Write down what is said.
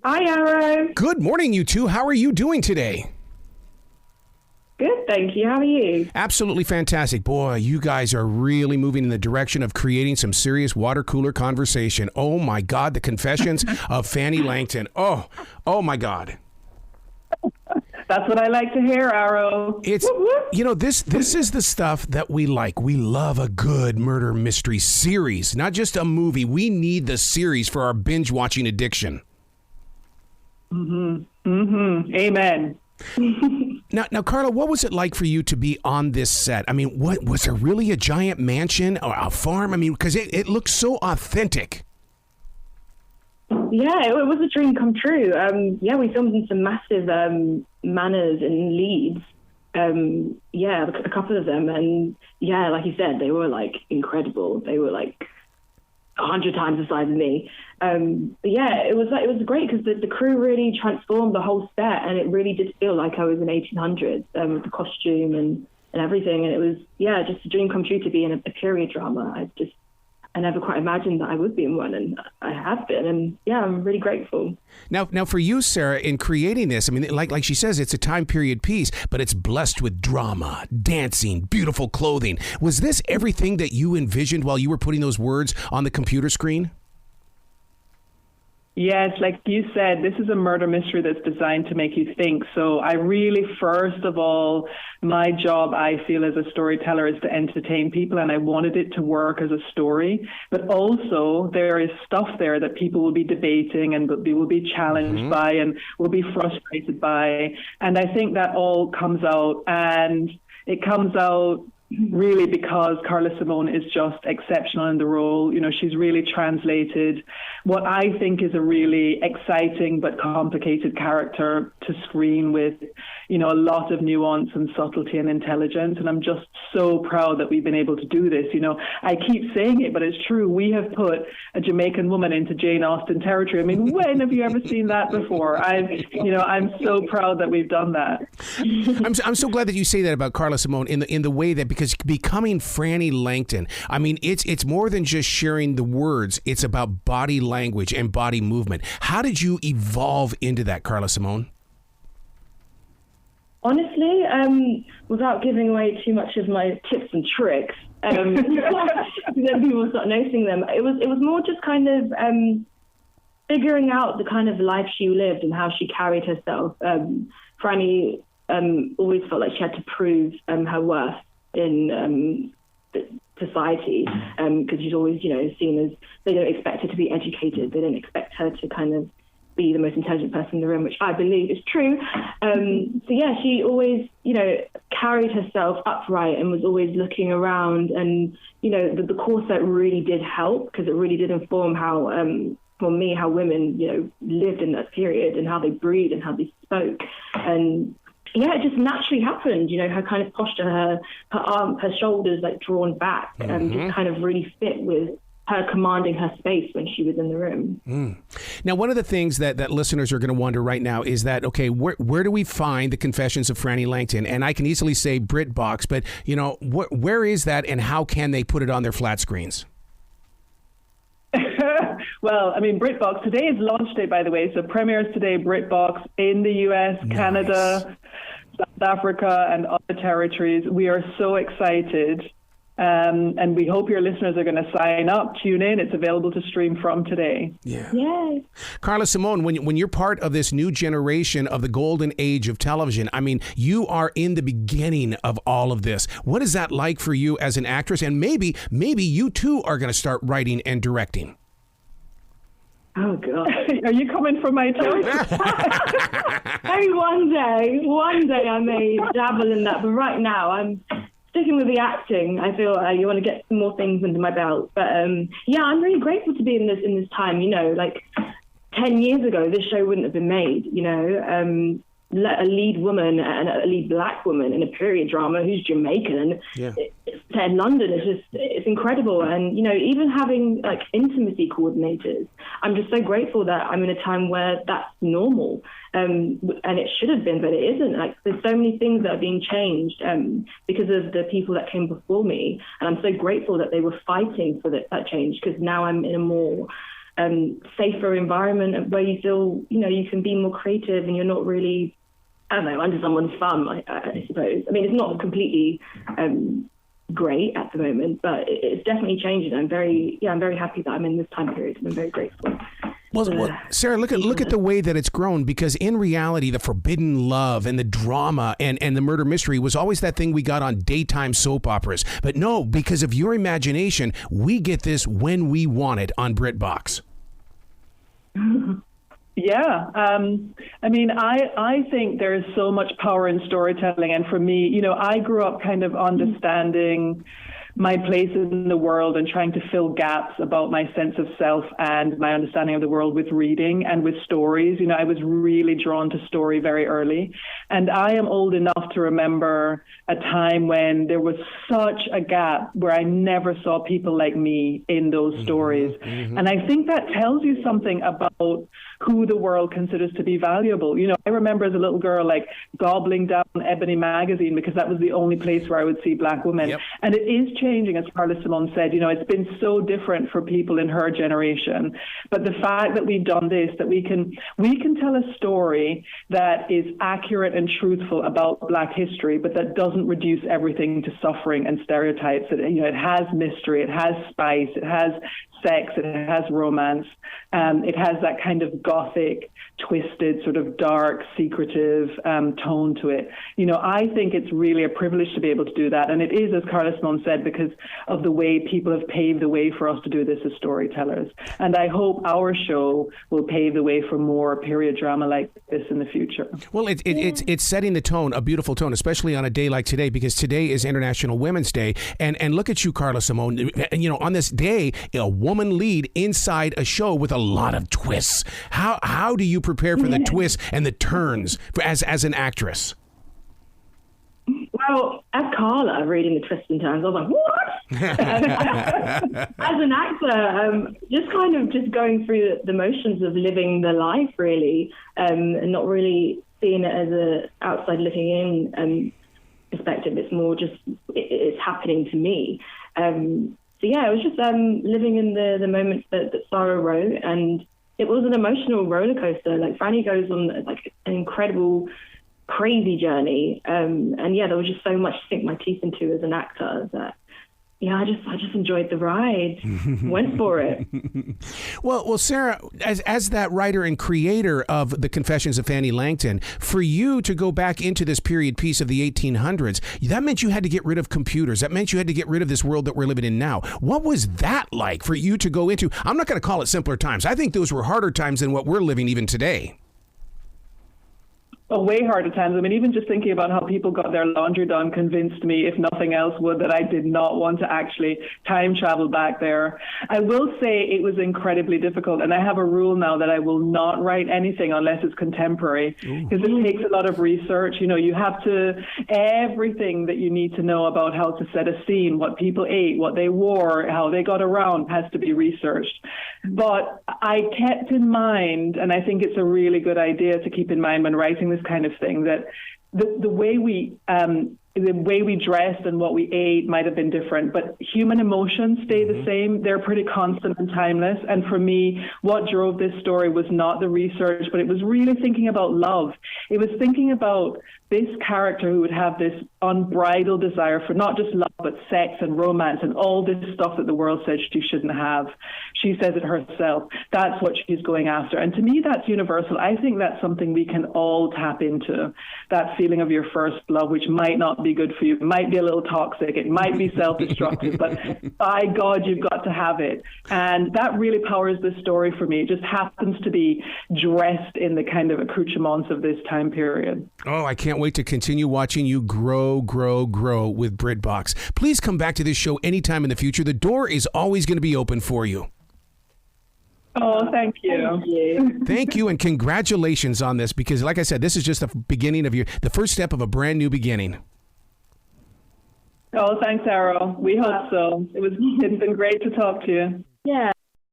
Hi, Arrow. Good morning, you two. How are you doing today? Good, thank you. How are you? Absolutely fantastic. Boy, you guys are really moving in the direction of creating some serious water cooler conversation. Oh, my God. The Confessions of Frannie Langton. Oh, my God. That's what I like to hear, Arrow. It's, this is the stuff that we like. We love a good murder mystery series, not just a movie. We need the series for our binge watching addiction. Amen. Now, Karla, what was it like for you to be on this set? I mean, what was there really a giant mansion or a farm? I mean, because it looks so authentic. Yeah, it was a dream come true. We filmed in some massive manors in Leeds. A couple of them, and yeah, like you said, they were like incredible. They were like 100 times the size of me. It was great because the crew really transformed the whole set, and it really did feel like I was in 1800s with the costume and everything. And it was just a dream come true to be in a period drama. I never quite imagined that I would be in one, and I have been, and I'm really grateful. Now for you, Sara, in creating this, I mean, like she says, it's a time period piece, but it's blessed with drama, dancing, beautiful clothing. Was this everything that you envisioned while you were putting those words on the computer screen? Yes, like you said, this is a murder mystery that's designed to make you think. So I really, first of all, my job, I feel as a storyteller, is to entertain people, and I wanted it to work as a story. But also there is stuff there that people will be debating and will be challenged by and will be frustrated by. And I think that all comes out, and it comes out really because Karla Simone is just exceptional in the role. You know, she's really translated what I think is a really exciting but complicated character to screen with, a lot of nuance and subtlety and intelligence. And I'm just so proud that we've been able to do this. I keep saying it, but it's true. We have put a Jamaican woman into Jane Austen territory. I mean, when have you ever seen that before? I'm so proud that we've done that. I'm so glad that you say that about Karla Simone in the way that, because becoming Frannie Langton, I mean, it's more than just sharing the words. It's about body language and body movement. How did you evolve into that, Karla Simone? Honestly, without giving away too much of my tips and tricks, then people start noticing them. It was more just kind of figuring out the kind of life she lived and how she carried herself. Frannie always felt like she had to prove her worth in society, because she's always, seen as, they don't expect her to be educated. They don't expect her to kind of be the most intelligent person in the room, which I believe is true. She always, carried herself upright and was always looking around. And, the corset really did help, because it really did inform how, for me, how women, lived in that period and how they breathed and how they spoke. And it just naturally happened. Her kind of posture, her arm, her shoulders like drawn back, and just kind of really fit with her commanding her space when she was in the room. Now, one of the things that listeners are going to wonder right now is that, okay, where do we find the Confessions of Frannie Langton? And I can easily say BritBox, but, where is that, and how can they put it on their flat screens? Well, I mean, BritBox, today is launch day, by the way, so premieres today, BritBox in the US, nice. Canada, South Africa, and other territories. We are so excited. And we hope your listeners are going to sign up, tune in. It's available to stream from today. Yeah. Yay. Karla Simone, when you're part of this new generation of the golden age of television, I mean, you are in the beginning of all of this. What is that like for you as an actress? And maybe you too are going to start writing and directing. Oh, God. Are you coming from my territory? Maybe one day I may dabble in that. But right now I'm sticking with the acting. I feel you want to get some more things under my belt. But I'm really grateful to be in this time. 10 years ago, this show wouldn't have been made. A lead woman and a lead black woman in a period drama who's Jamaican, it's set in London. It's incredible. And even having like intimacy coordinators, I'm just so grateful that I'm in a time where that's normal. And it should have been, but it isn't. Like, there's so many things that are being changed because of the people that came before me. And I'm so grateful that they were fighting for that change, because now I'm in a more safer environment where you feel, you can be more creative and you're not really, I don't know, under someone's thumb, I suppose. I mean, it's not completely great at the moment, but it's definitely changing. I'm very happy that I'm in this time period, and I'm very grateful. Well, Sara, look at the way that it's grown, because in reality, the forbidden love and the drama and the murder mystery was always that thing we got on daytime soap operas. But no, because of your imagination, we get this when we want it on BritBox. Yeah. I mean, I think there is so much power in storytelling. And for me, I grew up kind of understanding my places in the world and trying to fill gaps about my sense of self and my understanding of the world with reading and with stories. I was really drawn to story very early. And I am old enough to remember a time when there was such a gap where I never saw people like me in those stories. Mm-hmm. And I think that tells you something about who the world considers to be valuable. I remember as a little girl, like, gobbling down Ebony magazine because that was the only place where I would see Black women. Yep. And it is changing, as Karla Simone said. It's been so different for people in her generation. But the fact that we've done this, that we can tell a story that is accurate and truthful about Black history, but that doesn't reduce everything to suffering and stereotypes. It has mystery, it has spice, it has sex, it has romance, it has that kind of gothic, twisted, sort of dark, secretive tone to it. I think it's really a privilege to be able to do that. And it is, as Karla Simone said, because of the way people have paved the way for us to do this as storytellers. And I hope our show will pave the way for more period drama like this in the future. Well, it's setting the tone, a beautiful tone, especially on a day like today, because today is International Women's Day. And look at you, Karla Simone. On this day, a woman lead inside a show with a lot of twists. How do you prepare for the twists and the turns as an actress? Well, as Karla reading the twists and turns, I was like, what? As an actor, just going through the motions of living the life, really, and not really seeing it as a outside looking in perspective. It's more just it's happening to me. So yeah, it was just living in the moments that Sara wrote, and it was an emotional roller coaster. Like, Frannie goes on like an incredible, crazy journey, and yeah, there was just so much to sink my teeth into as an actor that. Yeah, I just enjoyed the ride. Went for it. Well, Sara, as that writer and creator of the Confessions of Frannie Langton, for you to go back into this period piece of the 1800s, that meant you had to get rid of computers. That meant you had to get rid of this world that we're living in now. What was that like for you to go into? I'm not going to call it simpler times. I think those were harder times than what we're living even today. Way harder times. I mean, even just thinking about how people got their laundry done convinced me, if nothing else would, that I did not want to actually time travel back there. I will say it was incredibly difficult, and I have a rule now that I will not write anything unless it's contemporary, because it takes a lot of research. You have to, everything that you need to know about how to set a scene, what people ate, what they wore, how they got around, has to be researched. But I kept in mind, and I think it's a really good idea to keep in mind when writing this kind of thing, that the way we dressed and what we ate might have been different, but human emotions stay the same. They're pretty constant and timeless. And for me, what drove this story was not the research, but it was really thinking about love. It was thinking about this character who would have this unbridled desire for not just love, but sex and romance and all this stuff that the world says she shouldn't have. She says it herself. That's what she's going after. And to me, that's universal. I think that's something we can all tap into, that feeling of your first love, which might not be good for you. It might be a little toxic. It might be self-destructive, but by God, you've got to have it. And that really powers this story for me. It just happens to be dressed in the kind of accoutrements of this time period. Oh, I can't wait to continue watching you grow with BritBox. Please come back to this show anytime in the future. The door is always going to be open for you. Oh, thank you. Thank you, and congratulations on this, because like I said, this is just the beginning of the first step of a brand new beginning. Oh, thanks, Sara. We hope so. It's been great to talk to you. Yeah.